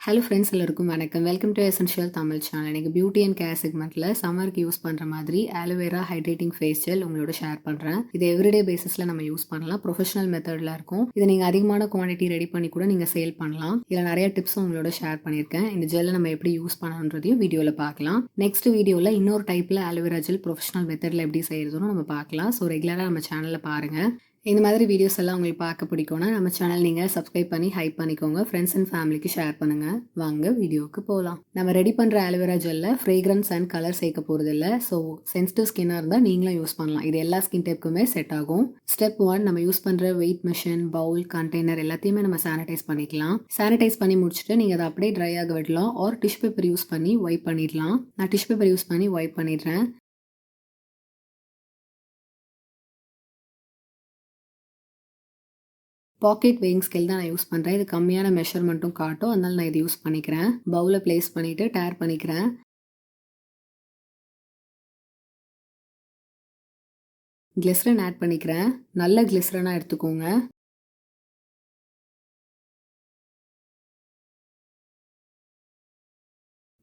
Hello friends எல்லாருக்கும் வணக்கம். Welcome to essential Tamil channel. எனக்கு பியூட்டி அண்ட் கேர் செக்மெண்ட்டில் சம்மருக்கு யூஸ் பண்ணுற மாதிரி ஆலோவேரா ஹைட்ரேட்டிங் ஃபேஸ் ஜெல் உங்களோட ஷேர் பண்ணுறேன். இது எவ்ரிடே பேசிஸில் நம்ம யூஸ் பண்ணலாம். ப்ரொஃபஷனல் மெத்தடில் இருக்கும். இதை நீங்கள் அதிகமான குவான்டிட்டி ரெடி பண்ணி கூட நீங்கள் சேல் பண்ணலாம். இதில் நிறைய டிப்ஸும் உங்களோட ஷேர் பண்ணியிருக்கேன். இந்த ஜெல்லை நம்ம எப்படி யூஸ் பண்ணணுன்றதையும் வீடியோவில் பார்க்கலாம். நெக்ஸ்ட் வீடியோவில் இன்னொரு டைப்பில் ஆலோவேரா ஜெல் ப்ரொஃபஷனல் மெத்தடில் எப்படி செய்யறதுன்னு நம்ம பார்க்கலாம். ஸோ ரெகுலராக நம்ம சேனலில் பாருங்கள். இந்த மாதிரி வீடியோஸ் எல்லாம் உங்களுக்கு பார்க்க பிடிக்கும்னா நம்ம சேனல் நீங்கள் சப்ஸ்கிரைப் பண்ணி ஹைப் பண்ணிக்கோங்க. ஃப்ரெண்ட்ஸ் அண்ட் ஃபேமிலிக்கு ஷேர் பண்ணுங்கள். வாங்க வீடியோவுக்கு போகலாம். நம்ம ரெடி பண்ணுற ஆலோவேரா ஜெல்ல ஃப்ரேக்ரன்ஸ் அண்ட் கலர் சேர்க்க போகிறது இல்லை. ஸோ சென்சிட்டிவ் ஸ்கின்னாக இருந்தால் நீங்களும் யூஸ் பண்ணலாம். இது எல்லா ஸ்கின் டைப்புக்குமே செட் ஆகும். ஸ்டெப் 1, நம்ம யூஸ் பண்ணுற வெயிட் மிஷின், பவுல், கண்டெய்னர் எல்லாத்தையுமே நம்ம சானிடைஸ் பண்ணிக்கலாம். சானிடைஸ் பண்ணி முடிச்சுட்டு நீங்கள் அதை அப்படியே ட்ரை ஆக விடலாம். ஆர் டிஷ்யூ பேப்பர் யூஸ் பண்ணி வைப் பண்ணிடலாம். நான் டிஷ்யூ பேப்பர் யூஸ் பண்ணி வைப் பண்ணிடுறேன். பாக்கெட் வெயிங் ஸ்கேல் தான் நான் யூஸ் பண்ணுறேன். இது கம்மியான மெஷர்மெண்ட்டும் காட்டும். அதனால நான் இது யூஸ் பண்ணிக்கிறேன். பவுலில் ப்ளேஸ் பண்ணிவிட்டு டேர் பண்ணிக்கிறேன். கிளிசரின் ஆட் பண்ணிக்கிறேன். நல்ல கிளிசரனாக எடுத்துக்கோங்க.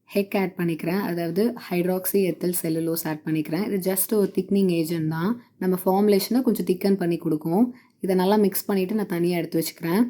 ஹெக் ஆட் பண்ணிக்கிறேன். அதாவது ஹைட்ராக்சி எத்தில் செல்லுலோஸ் ஆட் பண்ணிக்கிறேன். இது ஜஸ்ட் ஒரு திக்னிங் ஏஜென்ட் தான். நம்ம ஃபார்முலேஷனை கொஞ்சம் திக்கன் பண்ணி கொடுக்கும். இதை நல்லா மிக்ஸ் பண்ணிவிட்டு நான் தனியாக எடுத்து வச்சுக்கிறேன்.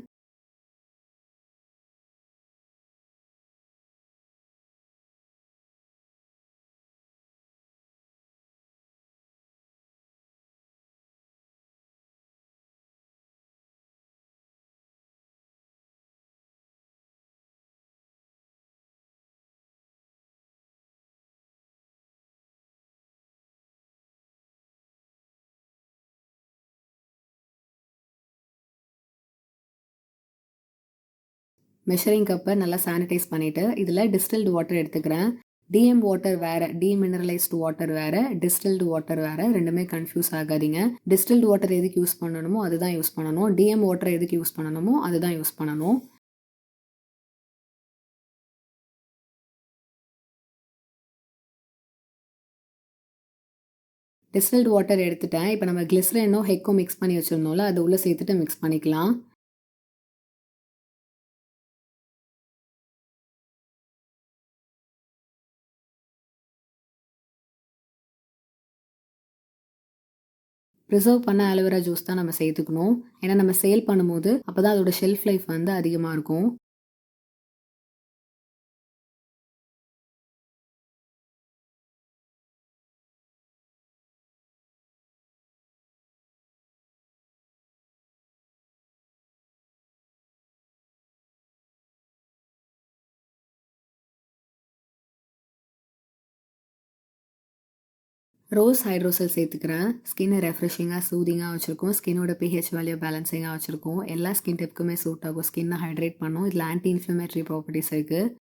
மெஷரிங் கப்பை நல்லா சானிடைஸ் பண்ணிவிட்டு இதில் டிஸ்டில்டு வாட்டர் எடுத்துக்கிறேன். டிஎம் வாட்டர் வேறு, டீமினரலைஸ்டு வாட்டர் வேறு, டிஸ்டில்டு வாட்டர் வேறு. ரெண்டுமே கன்ஃபியூஸ் ஆகாதீங்க. டிஸ்டில்டு வாட்டர் எதுக்கு யூஸ் பண்ணணுமோ அதுதான் யூஸ் பண்ணணும். டிஎம் வாட்டர் எதுக்கு யூஸ் பண்ணணுமோ அதுதான் யூஸ் பண்ணணும். டிஸ்டில்டு வாட்டர் எடுத்துட்டேன். இப்போ நம்ம கிளிசரினும் ஹெக்கும் மிக்ஸ் பண்ணி வச்சுருந்தோம்ல, அது உள்ளே சேர்த்துட்டு மிக்ஸ் பண்ணிக்கலாம். ப்ரிசர்வ் பண்ண ஆலோவேரா ஜூஸ் தான் நம்ம சேர்த்துக்கணும். ஏன்னா நம்ம சேல் பண்ணும்போது அப்போ தான் அதோட ஷெல்ஃப் லைஃப் வந்து அதிகமாக இருக்கும். ரோஸ் ஹைட்ரோசல் சேர்த்துக்கிறேன். ஸ்கின்னை ரெஃப்ரெஷிங்காக சூதிங்காக வச்சுருக்கோம். ஸ்கின்னோட பிஹெச் வேல்யூ பேலன்சிங்காக வச்சுருக்கோம். எல்லா ஸ்கின் டைப்புக்குமே சூட் ஆகும். ஸ்கின்னை ஹைட்ரேட் பண்ணும். இதில் ஆன்டி இன்ஃப்ளமேட்டரி ப்ராப்பர்ட்டிஸ் இருக்குது.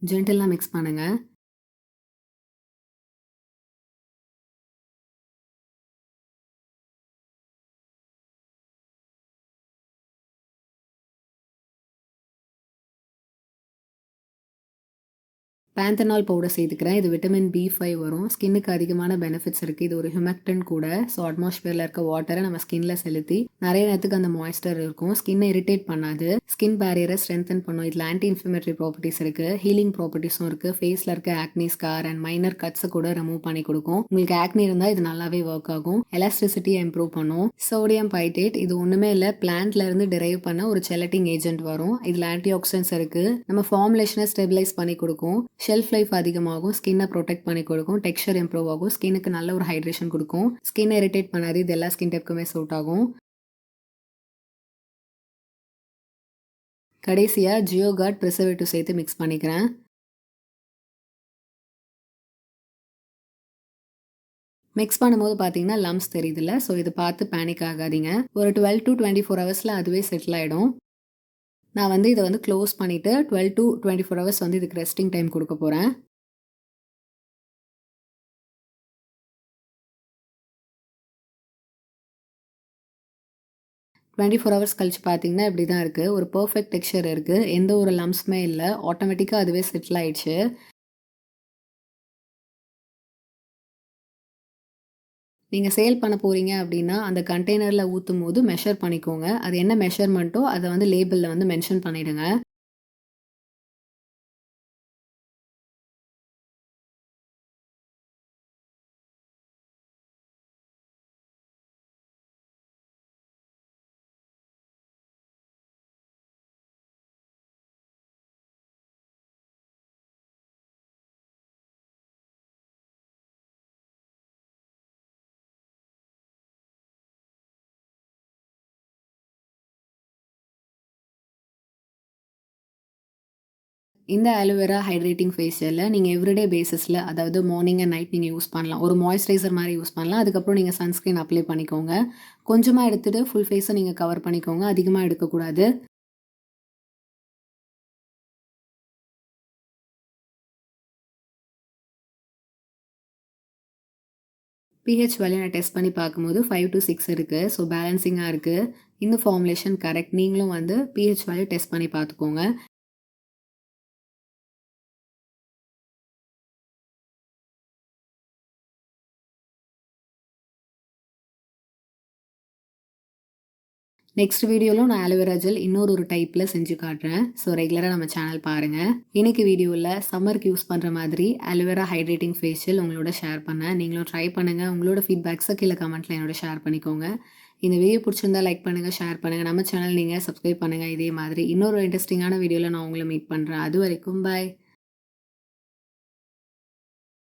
ஜென்டலாக மிக்ஸ் பண்ணுங்கள். பேந்தனால் பவுடர் சேர்த்துக்கிறேன். இது விட்டமின் B5 வரும். ஸ்கின்னுக்கு அதிகமான பெனிஃபிட்ஸ் இருக்குது. இது ஒரு ஹியூமக்டன் கூட. ஸோ அட்மாஸ்பியரில் இருக்க வாட்டரை நம்ம ஸ்கின்ல செலுத்தி நிறைய நேரத்துக்கு அந்த மாய்ஸ்டர் இருக்கும். ஸ்கின்னை இரிட்டேட் பண்ணாது. ஸ்கின் பேரியரை ஸ்ட்ரென்தன் பண்ணும். இதில் ஆன்டி இன்ஃப்ளமேட்டரி ப்ராப்பர்ட்டிஸ் இருக்குது. ஹீலிங் ப்ராப்பர்ட்டிஸும் இருக்குது. ஃபேஸில் இருக்க ஆக்னி, ஸ்கார் அண்ட் மைனர் கட்ஸை கூட ரிமூவ் பண்ணி கொடுக்கும். உங்களுக்கு ஆக்னி இருந்தால் இது நல்லாவே ஒர்க் ஆகும். எலாஸ்டிசிட்டியை இம்ப்ரூவ் பண்ணும். சோடியம் பைட்டேட் இது ஒன்றுமே இல்லை, பிளான்ட்ல இருந்து டிரைவ் பண்ண ஒரு ஜெலட்டிங் ஏஜென்ட் வரும். இதில் ஆன்டி ஆக்சிடென்ட்ஸ் இருக்குது. நம்ம ஃபார்முலேஷனை ஸ்டெபிலைஸ் பண்ணி கொடுக்கும். ஷெல்ஃப் லைஃப் அதிகமாகும். ஸ்கின்னை ப்ரொடெக்ட் பண்ணி கொடுக்கும். டெக்ஸ்சர் இம்ப்ரூவ் ஆகும். ஸ்கின்னுக்கு நல்ல ஒரு ஹைட்ரேஷன் கொடுக்கும். ஸ்கின்னை இரிட்டேட் பண்ணாது. இது எல்லா ஸ்கின் டைப்புக்குமே சூட் ஆகும். கடைசியாக ஜியோகார்ட் ப்ரிசர்வேட்டிவ் சேர்த்து மிக்ஸ் பண்ணிக்கிறேன். மிக்ஸ் பண்ணும்போது பார்த்தீங்கன்னா லம்ஸ் தெரியுதுல்ல. ஸோ இது பார்த்து பேனிக் ஆகாதீங்க. ஒரு 12 to 24 ஹவர்ஸில் அதுவே செட்டில் ஆகிடும். நான் வந்து இதை வந்து க்ளோஸ் பண்ணிவிட்டு 12 to 24 ஹவர்ஸ் வந்து இதுக்கு ரெஸ்டிங் டைம் கொடுக்க போகிறேன். 24 ஹவர்ஸ் கழிச்சு பார்த்தீங்கன்னா, இப்படி தான் இருக்கு. ஒரு பெர்ஃபெக்ட் டெக்ஸ்சர் இருக்கு. எந்த ஒரு லம்ப்ஸுமே இல்ல. ஆட்டோமேட்டிக்கா அதுவே செட்டில் ஆயிடுச்சு. நீங்க சேல் பண்ண போறீங்க அப்படின்னா, அந்த கண்டெய்னர்ல ஊத்தும்போது மெஷர் பண்ணிக்கோங்க. அது என்ன மெஷர்மென்ட்டோ அத வந்து லேபிள்ல வந்து மென்ஷன் பண்ணிடுங்க. இந்த ஆலோவேரா ஹைட்ரேட்டிங் ஃபேஸ் ஜெல்ல நீங்க எவ்ரிடே பேசிஸ்ல அதாவது மார்னிங் அண்ட் நைட் நீங்க யூஸ் பண்ணலாம். ஒரு மாய்ஸ்சரைசர் மாரி யூஸ் பண்ணலாம். அதுக்கப்புறம் நீங்க சன்ஸ்கிரீன் அப்ளை பண்ணிக்கோங்க. கொஞ்சமா எடுத்துட்டு ஃபுல் ஃபேஸ நீங்க கவர் பண்ணிக்கோங்க. அதிகமா எடுக்கக்கூடாது. பிஹெச் வேல்யூ நான் டெஸ்ட் பண்ணி பார்க்கும்போது 5 டூ 6 இருக்கு. ஸோ பேலன்சிங்கா இருக்கு. இந்த ஃபார்முலேஷன் கரெக்ட். நீங்களும் வந்து பிஹெச் வேல்யூ டெஸ்ட் பண்ணி பார்த்துக்கோங்க. நெக்ஸ்ட் வீடியோல நான் ஆலோவேரா ஜெல் இன்னொரு ஒரு டைப்ல செஞ்சு காட்டுறேன். ஸோ ரெகுலரா நம்ம சேனல் பாருங்க. இன்னைக்கு வீடியோல சம்மருக்கு யூஸ் பண்ற மாதிரி ஆலோவேரா ஹைட்ரேட்டிங் ஃபேஸ் ஜெல் உங்களோட ஷேர் பண்ணேன். நீங்களும் ட்ரை பண்ணுங்க. உங்களோட ஃபீட்பேக்ஸ கீழ கமெண்ட்ல என்னோட ஷேர் பண்ணிக்கோங்க. இந்த வீடியோ பிடிச்சிருந்தா லைக் பண்ணுங்க, ஷேர் பண்ணுங்க. நம்ம சேனல் நீங்க சப்ஸ்கிரைப் பண்ணுங்க. இதே மாதிரி இன்னொரு இன்ட்ரெஸ்டிங்கான வீடியோல நான் உங்கள மீட் பண்றேன். அதுவரைக்கும் பாய்.